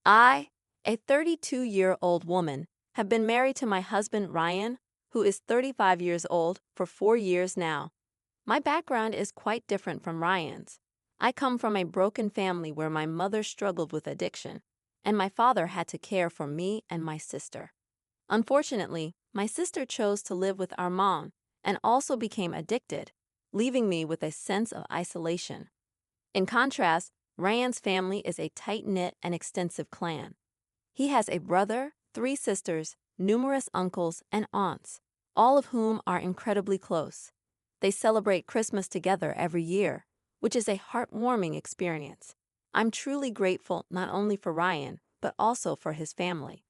I, a 32-year-old woman, have been married to my husband Ryan, who is 35 years old, for 4 years now. My background is quite different from Ryan's. I come from a broken family where my mother struggled with addiction, and my father had to care for me and my sister. Unfortunately, my sister chose to live with our mom and also became addicted, leaving me with a sense of isolation. In contrast, Ryan's family is a tight-knit and extensive clan. He has a brother, 3 sisters, numerous uncles and aunts, all of whom are incredibly close. They celebrate Christmas together every year, which is a heartwarming experience. I'm truly grateful not only for Ryan, but also for his family.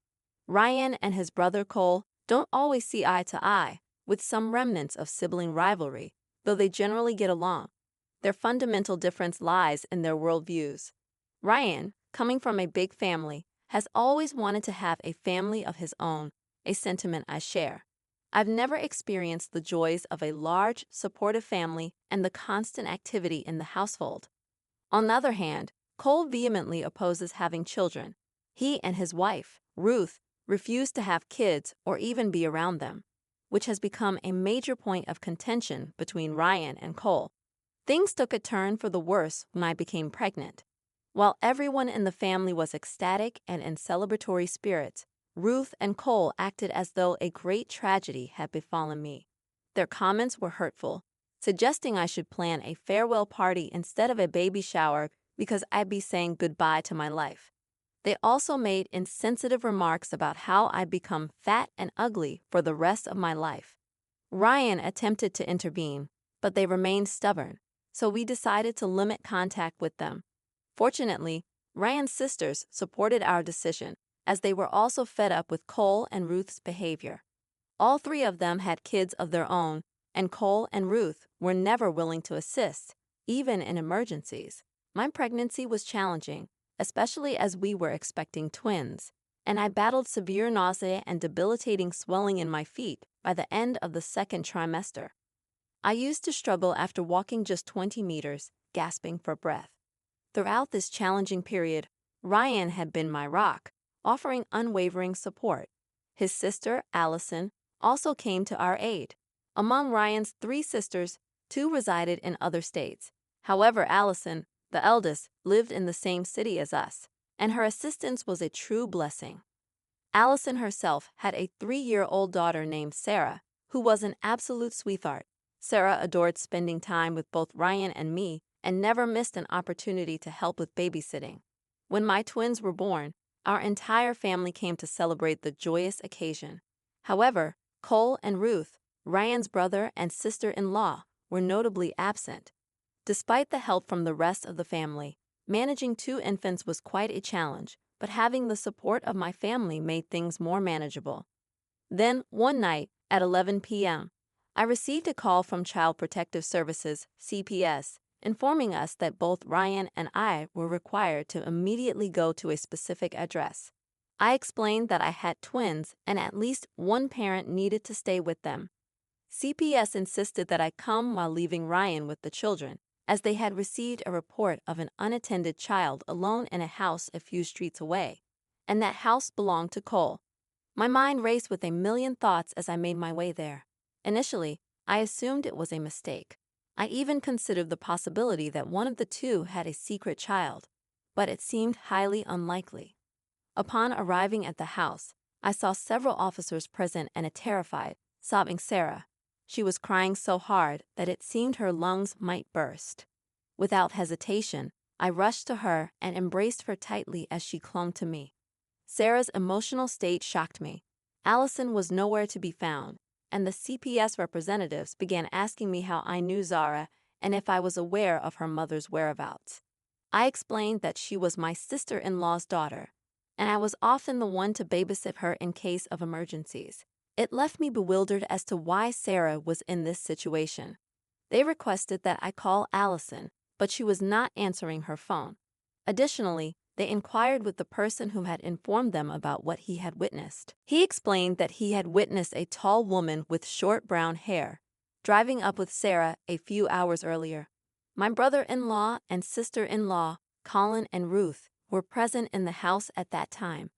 Ryan and his brother Cole don't always see eye to eye, with some remnants of sibling rivalry, though they generally get along. Their fundamental difference lies in their worldviews. Ryan, coming from a big family, has always wanted to have a family of his own, a sentiment I share. I've never experienced the joys of a large, supportive family and the constant activity in the household. On the other hand, Cole vehemently opposes having children. He and his wife, Ruth, refuse to have kids or even be around them, which has become a major point of contention between Ryan and Cole. Things took a turn for the worse when I became pregnant. While everyone in the family was ecstatic and in celebratory spirits, Ruth and Cole acted as though a great tragedy had befallen me. Their comments were hurtful, suggesting I should plan a farewell party instead of a baby shower because I'd be saying goodbye to my life. They also made insensitive remarks about how I'd become fat and ugly for the rest of my life. Ryan attempted to intervene, but they remained stubborn, so we decided to limit contact with them. Fortunately, Ryan's sisters supported our decision, as they were also fed up with Cole and Ruth's behavior. All 3 of them had kids of their own, and Cole and Ruth were never willing to assist, even in emergencies. My pregnancy was challenging, especially as we were expecting twins, and I battled severe nausea and debilitating swelling in my feet by the end of the 2nd trimester. I used to struggle after walking just 20 meters, gasping for breath. Throughout this challenging period, Ryan had been my rock, offering unwavering support. His sister, Allison, also came to our aid. Among Ryan's 3 sisters, 2 resided in other states. However, Allison, the eldest, lived in the same city as us, and her assistance was a true blessing. Allison herself had a 3-year-old daughter named Sarah, who was an absolute sweetheart. Sarah adored spending time with both Ryan and me and never missed an opportunity to help with babysitting. When my twins were born, our entire family came to celebrate the joyous occasion. However, Cole and Ruth, Ryan's brother and sister-in-law, were notably absent. Despite the help from the rest of the family, managing 2 infants was quite a challenge, but having the support of my family made things more manageable. Then, one night, at 11 p.m., I received a call from Child Protective Services, CPS, informing us that both Ryan and I were required to immediately go to a specific address. I explained that I had twins and at least one parent needed to stay with them. CPS insisted that I come while leaving Ryan with the children, as they had received a report of an unattended child alone in a house a few streets away, and that house belonged to Cole. My mind raced with a million thoughts as I made my way there. Initially, I assumed it was a mistake. I even considered the possibility that one of the 2 had a secret child, but it seemed highly unlikely. Upon arriving at the house, I saw several officers present and a terrified, sobbing Sarah. She was crying so hard that it seemed her lungs might burst. Without hesitation, I rushed to her and embraced her tightly as she clung to me. Sarah's emotional state shocked me. Allison was nowhere to be found, and the CPS representatives began asking me how I knew Zara and if I was aware of her mother's whereabouts. I explained that she was my sister-in-law's daughter, and I was often the one to babysit her in case of emergencies. It left me bewildered as to why Sarah was in this situation. They requested that I call Allison, but she was not answering her phone. Additionally, they inquired with the person who had informed them about what he had witnessed. He explained that he had witnessed a tall woman with short brown hair driving up with Sarah a few hours earlier. My brother-in-law and sister-in-law, Colin and Ruth, were present in the house at that time.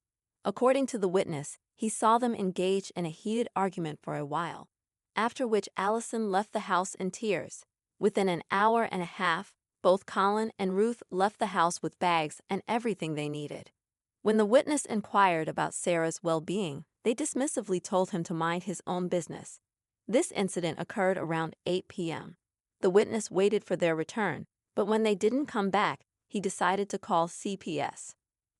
According to the witness, he saw them engage in a heated argument for a while, after which Allison left the house in tears. Within an hour and a half, both Colin and Ruth left the house with bags and everything they needed. When the witness inquired about Sarah's well-being, they dismissively told him to mind his own business. This incident occurred around 8 p.m. The witness waited for their return, but when they didn't come back, he decided to call CPS.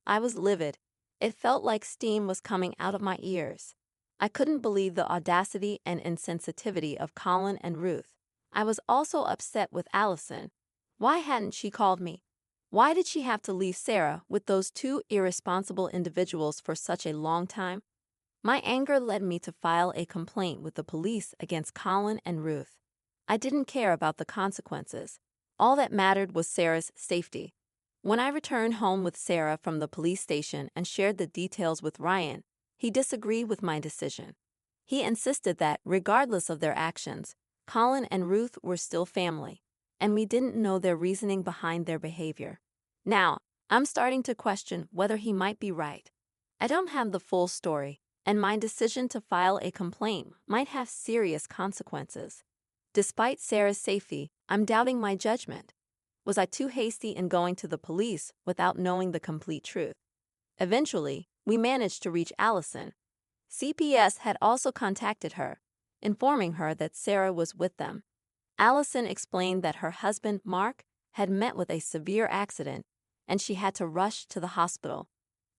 I was livid. It felt like steam was coming out of my ears. I couldn't believe the audacity and insensitivity of Colin and Ruth. I was also upset with Allison. Why hadn't she called me? Why did she have to leave Sarah with those two irresponsible individuals for such a long time? My anger led me to file a complaint with the police against Colin and Ruth. I didn't care about the consequences. All that mattered was Sarah's safety. When I returned home with Sarah from the police station and shared the details with Ryan, he disagreed with my decision. He insisted that, regardless of their actions, Colin and Ruth were still family, and we didn't know their reasoning behind their behavior. Now, I'm starting to question whether he might be right. I don't have the full story, and my decision to file a complaint might have serious consequences. Despite Sarah's safety, I'm doubting my judgment. Was I too hasty in going to the police without knowing the complete truth? Eventually, we managed to reach Allison. CPS had also contacted her, informing her that Sarah was with them. Allison explained that her husband, Mark, had met with a severe accident, and she had to rush to the hospital.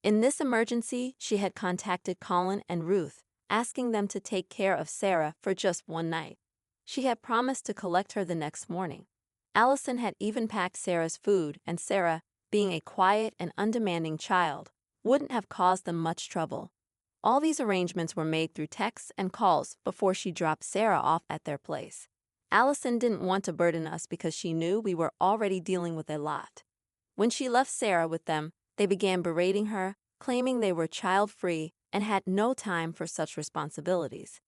In this emergency, she had contacted Colin and Ruth, asking them to take care of Sarah for just one night. She had promised to collect her the next morning. Allison had even packed Sarah's food, and Sarah, being a quiet and undemanding child, wouldn't have caused them much trouble. All these arrangements were made through texts and calls before she dropped Sarah off at their place. Allison didn't want to burden us because she knew we were already dealing with a lot. When she left Sarah with them, they began berating her, claiming they were child-free and had no time for such responsibilities.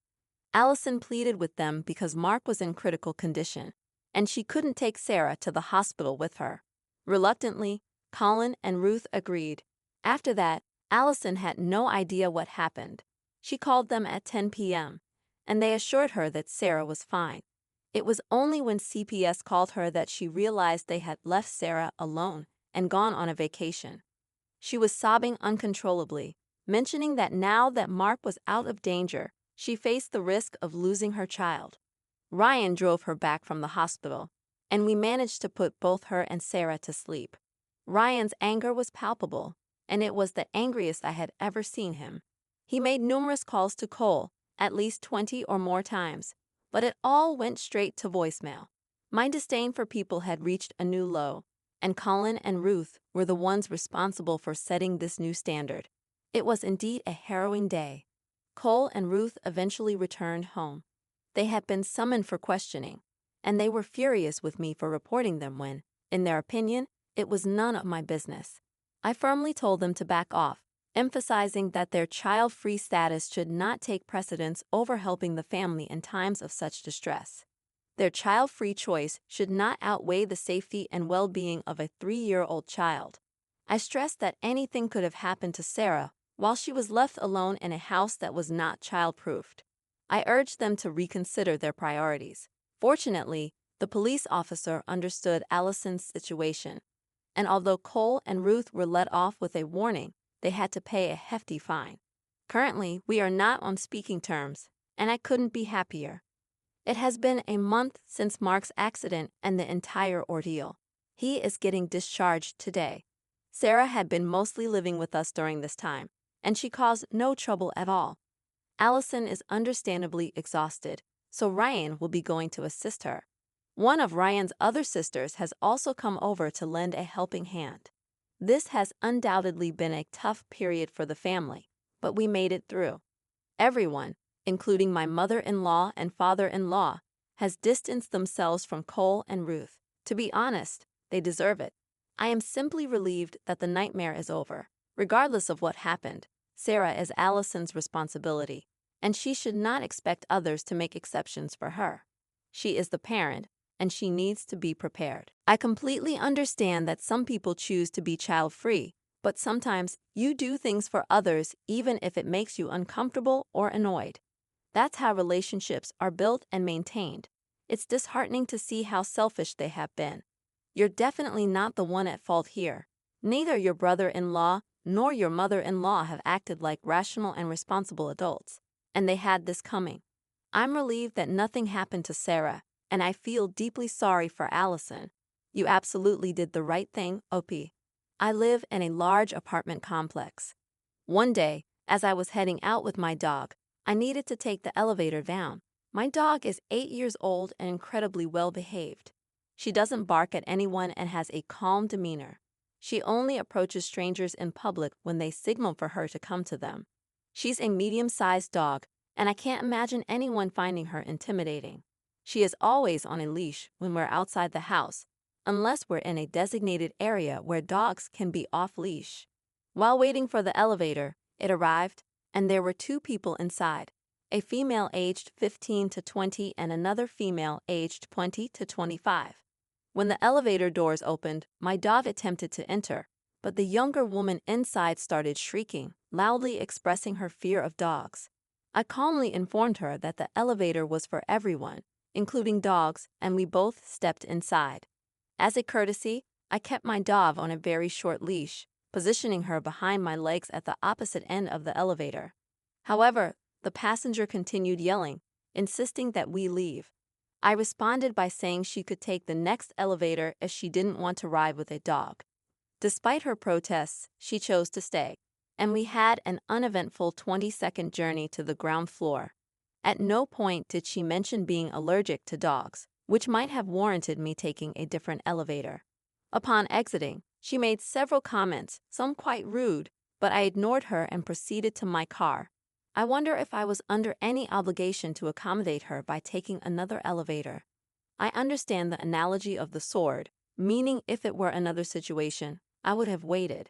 Allison pleaded with them because Mark was in critical condition, and she couldn't take Sarah to the hospital with her. Reluctantly, Colin and Ruth agreed. After that, Allison had no idea what happened. She called them at 10 p.m., and they assured her that Sarah was fine. It was only when CPS called her that she realized they had left Sarah alone and gone on a vacation. She was sobbing uncontrollably, mentioning that now that Mark was out of danger, she faced the risk of losing her child. Ryan drove her back from the hospital, and we managed to put both her and Sarah to sleep. Ryan's anger was palpable, and it was the angriest I had ever seen him. He made numerous calls to Cole, at least 20 or more times, but it all went straight to voicemail. My disdain for people had reached a new low, and Colin and Ruth were the ones responsible for setting this new standard. It was indeed a harrowing day. Cole and Ruth eventually returned home. They had been summoned for questioning, and they were furious with me for reporting them when, in their opinion, it was none of my business. I firmly told them to back off, emphasizing that their child-free status should not take precedence over helping the family in times of such distress. Their child-free choice should not outweigh the safety and well-being of a 3-year-old child. I stressed that anything could have happened to Sarah while she was left alone in a house that was not child-proofed. I urged them to reconsider their priorities. Fortunately, the police officer understood Allison's situation, and although Cole and Ruth were let off with a warning, they had to pay a hefty fine. Currently, we are not on speaking terms, and I couldn't be happier. It has been a month since Mark's accident and the entire ordeal. He is getting discharged today. Sarah had been mostly living with us during this time, and she caused no trouble at all. Allison is understandably exhausted, so Ryan will be going to assist her. One of Ryan's other sisters has also come over to lend a helping hand. This has undoubtedly been a tough period for the family, but we made it through. Everyone, including my mother-in-law and father-in-law, has distanced themselves from Cole and Ruth. To be honest, they deserve it. I am simply relieved that the nightmare is over. Regardless of what happened, Sarah is Allison's responsibility, and she should not expect others to make exceptions for her. She is the parent, and she needs to be prepared. I completely understand that some people choose to be child-free, but sometimes you do things for others even if it makes you uncomfortable or annoyed. That's how relationships are built and maintained. It's disheartening to see how selfish they have been. You're definitely not the one at fault here. Neither your brother-in-law nor your mother-in-law have acted like rational and responsible adults, and they had this coming. I'm relieved that nothing happened to Sarah, and I feel deeply sorry for Allison. You absolutely did the right thing, OP. I live in a large apartment complex. One day, as I was heading out with my dog, I needed to take the elevator down. My dog is 8 years old and incredibly well behaved. She doesn't bark at anyone and has a calm demeanor. She only approaches strangers in public when they signal for her to come to them. She's a medium-sized dog, and I can't imagine anyone finding her intimidating. She is always on a leash when we're outside the house, unless we're in a designated area where dogs can be off-leash. While waiting for the elevator, it arrived, and there were two people inside, a female aged 15 to 20 and another female aged 20 to 25. When the elevator doors opened, my dog attempted to enter, but the younger woman inside started shrieking, loudly expressing her fear of dogs. I calmly informed her that the elevator was for everyone, including dogs, and we both stepped inside. As a courtesy, I kept my dog on a very short leash, positioning her behind my legs at the opposite end of the elevator. However, the passenger continued yelling, insisting that we leave. I responded by saying she could take the next elevator if she didn't want to ride with a dog. Despite her protests, she chose to stay, and we had an uneventful 20-second journey to the ground floor. At no point did she mention being allergic to dogs, which might have warranted me taking a different elevator. Upon exiting, she made several comments, some quite rude, but I ignored her and proceeded to my car. I wonder if I was under any obligation to accommodate her by taking another elevator. I understand the analogy of the sword, meaning if it were another situation, I would have waited.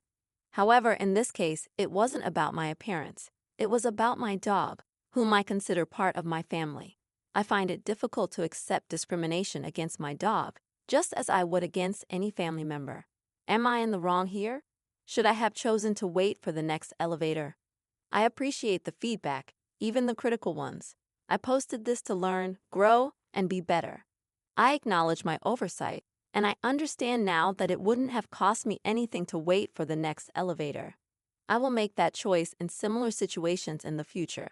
However, in this case, it wasn't about my appearance. It was about my dog, whom I consider part of my family. I find it difficult to accept discrimination against my dog, just as I would against any family member. Am I in the wrong here? Should I have chosen to wait for the next elevator? I appreciate the feedback, even the critical ones. I posted this to learn, grow, and be better. I acknowledge my oversight, and I understand now that it wouldn't have cost me anything to wait for the next elevator. I will make that choice in similar situations in the future.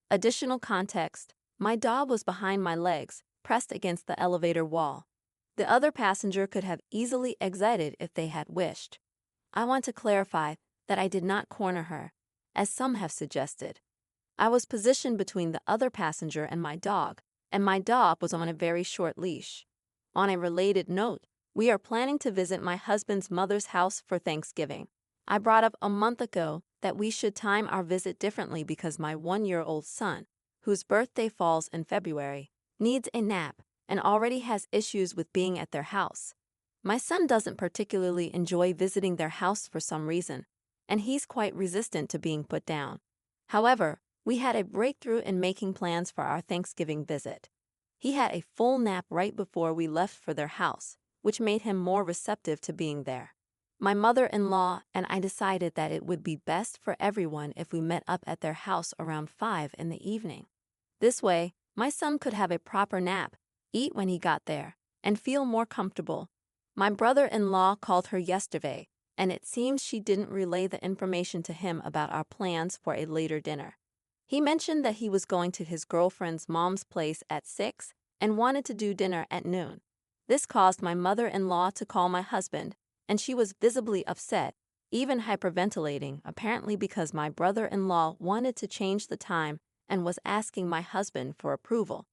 Additional context: my dog was behind my legs, pressed against the elevator wall. The other passenger could have easily exited if they had wished. I want to clarify that I did not corner her, as some have suggested. I was positioned between the other passenger and my dog was on a very short leash. On a related note, we are planning to visit my husband's mother's house for Thanksgiving. I brought up a month ago that we should time our visit differently because my 1-year-old son, whose birthday falls in February, needs a nap and already has issues with being at their house. My son doesn't particularly enjoy visiting their house for some reason, and he's quite resistant to being put down. However, we had a breakthrough in making plans for our Thanksgiving visit. He had a full nap right before we left for their house, which made him more receptive to being there. My mother-in-law and I decided that it would be best for everyone if we met up at their house around 5 in the evening. This way, my son could have a proper nap, eat when he got there, and feel more comfortable. My brother-in-law called her yesterday, and it seems she didn't relay the information to him about our plans for a later dinner. He mentioned that he was going to his girlfriend's mom's place at 6 and wanted to do dinner at noon. This caused my mother-in-law to call my husband, and she was visibly upset, even hyperventilating, apparently because my brother-in-law wanted to change the time and was asking my husband for approval.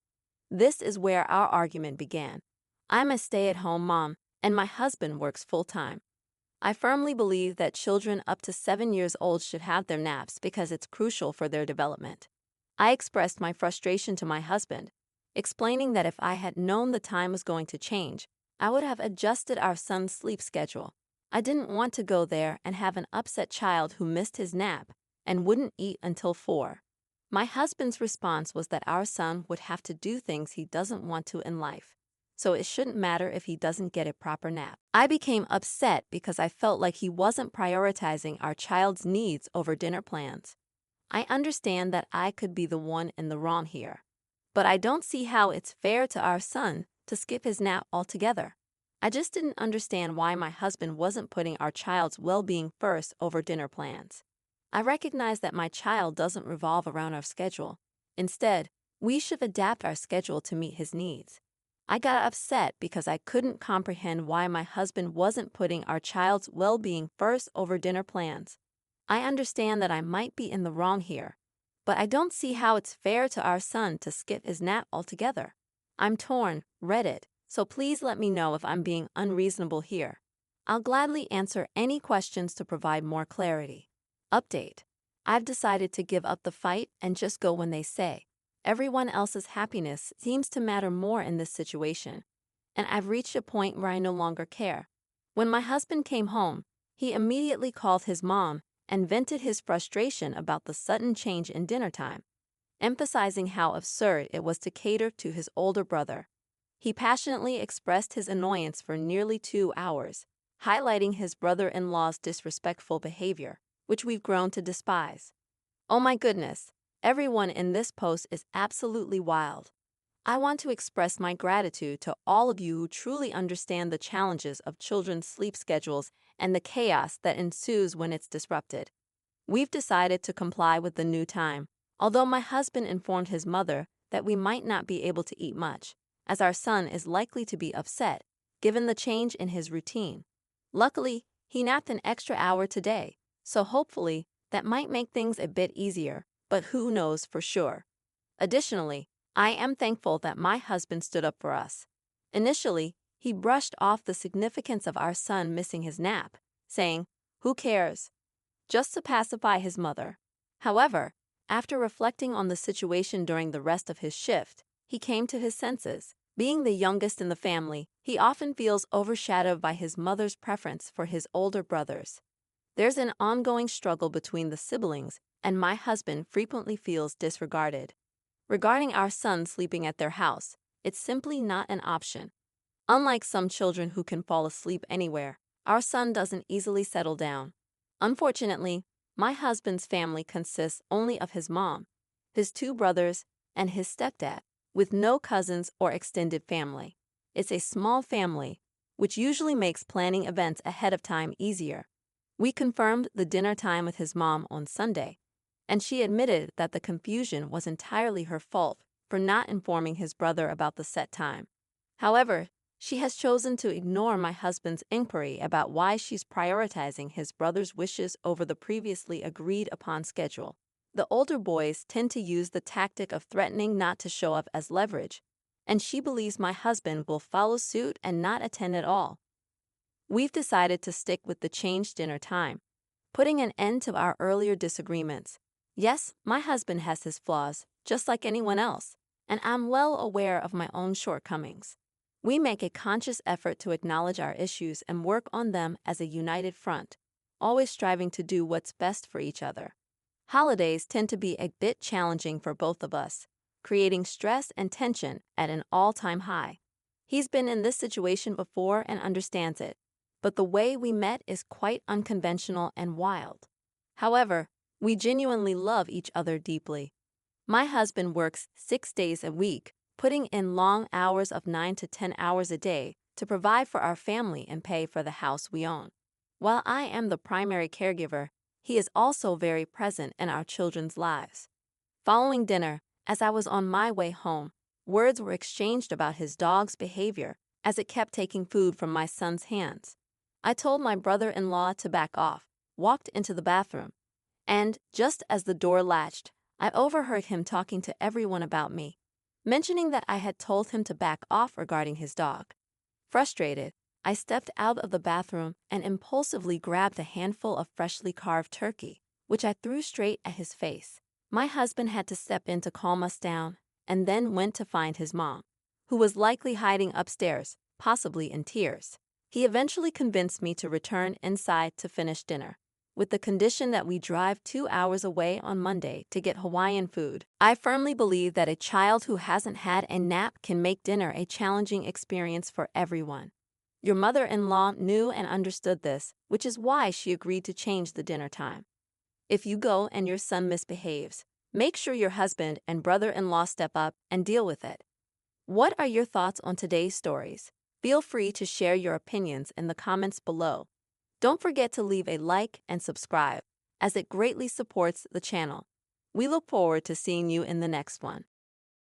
This is where our argument began. I'm a stay-at-home mom, and my husband works full-time. I firmly believe that children up to 7 years old should have their naps because it's crucial for their development. I expressed my frustration to my husband, explaining that if I had known the time was going to change, I would have adjusted our son's sleep schedule. I didn't want to go there and have an upset child who missed his nap and wouldn't eat until 4. My husband's response was that our son would have to do things he doesn't want to in life. so it shouldn't matter if he doesn't get a proper nap. I became upset because I felt like he wasn't prioritizing our child's needs over dinner plans. I understand that I could be the one in the wrong here, but I don't see how it's fair to our son to skip his nap altogether. I just didn't understand why my husband wasn't putting our child's well-being first over dinner plans. I recognize that my child doesn't revolve around our schedule. Instead, we should adapt our schedule to meet his needs. I got upset because I couldn't comprehend why my husband wasn't putting our child's well-being first over dinner plans. I understand that I might be in the wrong here, but I don't see how it's fair to our son to skip his nap altogether. I'm torn, Reddit, so please let me know if I'm being unreasonable here. I'll gladly answer any questions to provide more clarity. Update. I've decided to give up the fight and just go when they say. Everyone else's happiness seems to matter more in this situation, and I've reached a point where I no longer care. When my husband came home, he immediately called his mom and vented his frustration about the sudden change in dinner time, emphasizing how absurd it was to cater to his older brother. He passionately expressed his annoyance for nearly 2 hours, highlighting his brother-in-law's disrespectful behavior, which we've grown to despise. Oh my goodness, everyone in this post is absolutely wild. I want to express my gratitude to all of you who truly understand the challenges of children's sleep schedules and the chaos that ensues when it's disrupted. We've decided to comply with the new time, although my husband informed his mother that we might not be able to eat much, as our son is likely to be upset, given the change in his routine. Luckily, he napped an extra hour today, so hopefully that might make things a bit easier, but who knows for sure. Additionally, I am thankful that my husband stood up for us. Initially, he brushed off the significance of our son missing his nap, saying, "Who cares?" just to pacify his mother. However, after reflecting on the situation during the rest of his shift, he came to his senses. Being the youngest in the family, he often feels overshadowed by his mother's preference for his older brothers. There's an ongoing struggle between the siblings, and my husband frequently feels disregarded. Regarding our son sleeping at their house, it's simply not an option. Unlike some children who can fall asleep anywhere, our son doesn't easily settle down. Unfortunately, my husband's family consists only of his mom, his 2 brothers, and his stepdad, with no cousins or extended family. It's a small family, which usually makes planning events ahead of time easier. We confirmed the dinner time with his mom on Sunday, and she admitted that the confusion was entirely her fault for not informing his brother about the set time. However, she has chosen to ignore my husband's inquiry about why she's prioritizing his brother's wishes over the previously agreed-upon schedule. The older boys tend to use the tactic of threatening not to show up as leverage, and she believes my husband will follow suit and not attend at all. We've decided to stick with the changed dinner time, putting an end to our earlier disagreements. Yes, my husband has his flaws, just like anyone else, and I'm well aware of my own shortcomings. We make a conscious effort to acknowledge our issues and work on them as a united front, always striving to do what's best for each other. Holidays tend to be a bit challenging for both of us, creating stress and tension at an all-time high. He's been in this situation before and understands it, but the way we met is quite unconventional and wild. However, we genuinely love each other deeply. My husband works 6 days a week, putting in long hours of 9 to 10 hours a day to provide for our family and pay for the house we own. While I am the primary caregiver, he is also very present in our children's lives. Following dinner, as I was on my way home, words were exchanged about his dog's behavior as it kept taking food from my son's hands. I told my brother-in-law to back off, walked into the bathroom, and just as the door latched, I overheard him talking to everyone about me, mentioning that I had told him to back off regarding his dog. Frustrated, I stepped out of the bathroom and impulsively grabbed a handful of freshly carved turkey, which I threw straight at his face. My husband had to step in to calm us down, and then went to find his mom, who was likely hiding upstairs, possibly in tears. He eventually convinced me to return inside to finish dinner. with the condition that we drive 2 hours away on Monday to get Hawaiian food. I firmly believe that a child who hasn't had a nap can make dinner a challenging experience for everyone. Your mother-in-law knew and understood this, which is why she agreed to change the dinner time. If you go and your son misbehaves, make sure your husband and brother-in-law step up and deal with it. What are your thoughts on today's stories? Feel free to share your opinions in the comments below. Don't forget to leave a like and subscribe, as it greatly supports the channel. We look forward to seeing you in the next one.